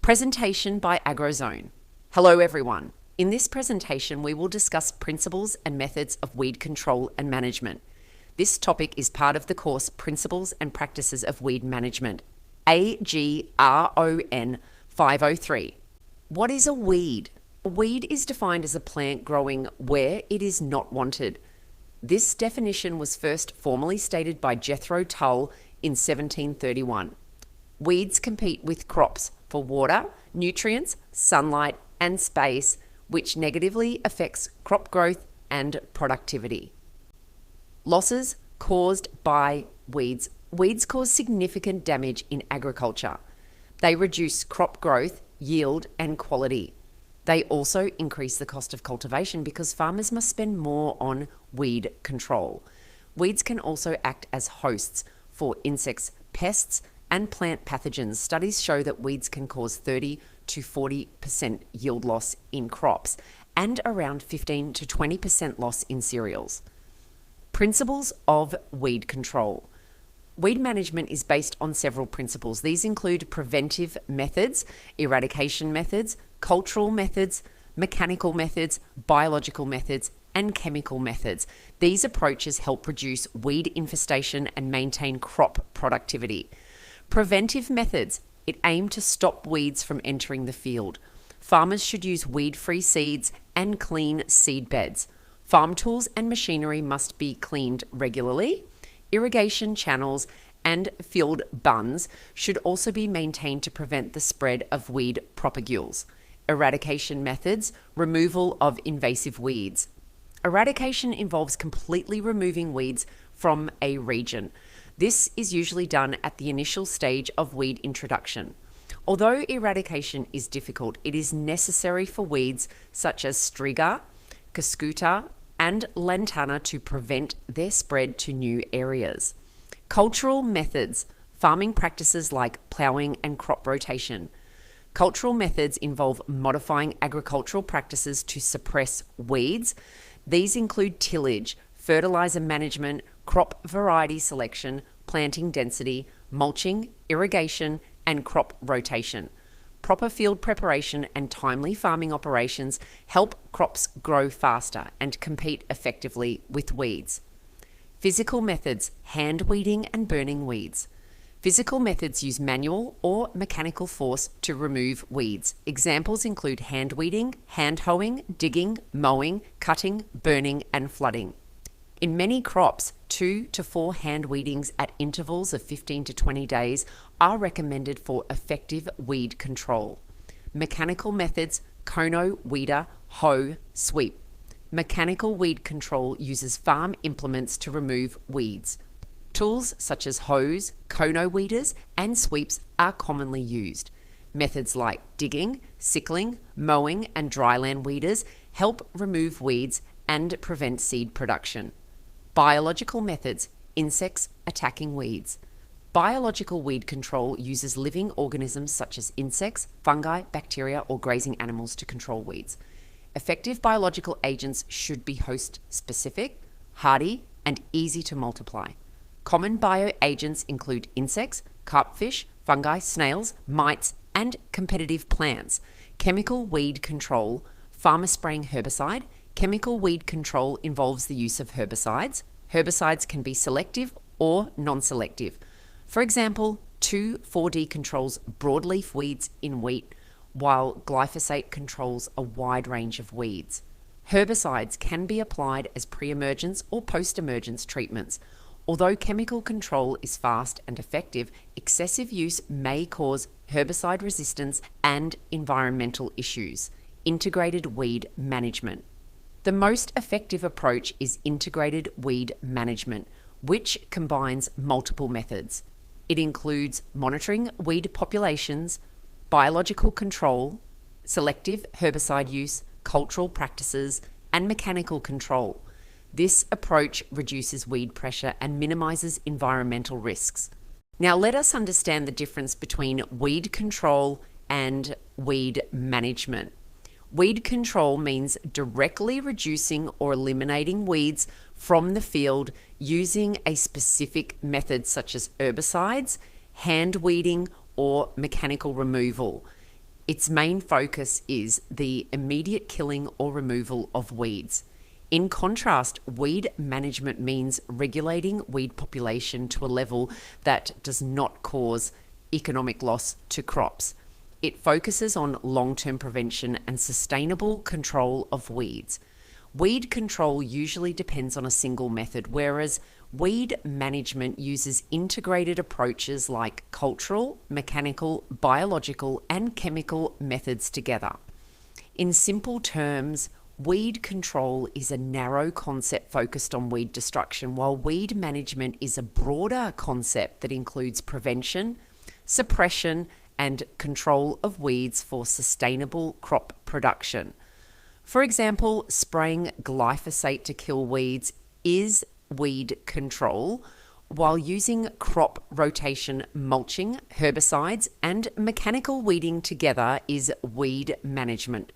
Presentation by AgroZone. Hello everyone. In this presentation, we will discuss principles and methods of weed control and management. This topic is part of the course Principles and Practices of Weed Management, AGRON 503. What is a weed? A weed is defined as a plant growing where it is not wanted. This definition was first formally stated by Jethro Tull in 1731. Weeds compete with crops for water, nutrients, sunlight, and space, which negatively affects crop growth and productivity. Losses caused by weeds. Weeds cause significant damage in agriculture. They reduce crop growth, yield, and quality. They also increase the cost of cultivation because farmers must spend more on weed control. Weeds can also act as hosts for insects, pests, and plant pathogens. Studies show that weeds can cause 30 to 40% yield loss in crops and around 15 to 20% loss in cereals. Principles of weed control. Weed management is based on several principles. These include preventive methods, eradication methods, cultural methods, mechanical methods, biological methods, and chemical methods. These approaches help reduce weed infestation and maintain crop productivity. Preventive methods. It aims to stop weeds from entering the field. Farmers should use weed-free seeds and clean seed beds. Farm tools and machinery must be cleaned regularly. Irrigation channels and field bunds should also be maintained to prevent the spread of weed propagules. Eradication methods. Removal of invasive weeds. Eradication involves completely removing weeds from a region. This is usually done at the initial stage of weed introduction. Although eradication is difficult, it is necessary for weeds such as striga, cuscuta, and lantana to prevent their spread to new areas. Cultural methods. Farming practices like ploughing and crop rotation. Cultural methods involve modifying agricultural practices to suppress weeds. These include tillage, fertilizer management, crop variety selection, planting density, mulching, irrigation, and crop rotation. Proper field preparation and timely farming operations help crops grow faster and compete effectively with weeds. Physical methods. Hand weeding and burning weeds. Physical methods use manual or mechanical force to remove weeds. Examples include hand weeding, hand hoeing, digging, mowing, cutting, burning, and flooding. In many crops, 2 to 4 hand weedings at intervals of 15 to 20 days are recommended for effective weed control. Mechanical methods. Kono, weeder, hoe, sweep. Mechanical weed control uses farm implements to remove weeds. Tools such as hoes, kono weeders, and sweeps are commonly used. Methods like digging, sickling, mowing, and dryland weeders help remove weeds and prevent seed production. Biological methods. Insects attacking weeds. Biological weed control uses living organisms such as insects, fungi, bacteria, or grazing animals to control weeds. Effective biological agents should be host-specific, hardy, and easy to multiply. Common bioagents include insects, carpfish, fungi, snails, mites, and competitive plants. Chemical weed control. Farmer spraying herbicide. Chemical weed control involves the use of herbicides. Herbicides can be selective or non-selective. For example, 2,4-D controls broadleaf weeds in wheat, while glyphosate controls a wide range of weeds. Herbicides can be applied as pre-emergence or post-emergence treatments. Although chemical control is fast and effective, excessive use may cause herbicide resistance and environmental issues. Integrated weed management. The most effective approach is integrated weed management, which combines multiple methods. It includes monitoring weed populations, biological control, selective herbicide use, cultural practices, and mechanical control. This approach reduces weed pressure and minimizes environmental risks. Now let us understand the difference between weed control and weed management. Weed control means directly reducing or eliminating weeds from the field using a specific method such as herbicides, hand weeding, or mechanical removal. Its main focus is the immediate killing or removal of weeds. In contrast, weed management means regulating weed population to a level that does not cause economic loss to crops. It focuses on long-term prevention and sustainable control of weeds. Weed control usually depends on a single method, whereas weed management uses integrated approaches like cultural, mechanical, biological, and chemical methods together. In simple terms, weed control is a narrow concept focused on weed destruction, while weed management is a broader concept that includes prevention, suppression, and control of weeds for sustainable crop production. For example, spraying glyphosate to kill weeds is weed control, while using crop rotation, mulching, herbicides, and mechanical weeding together is weed management.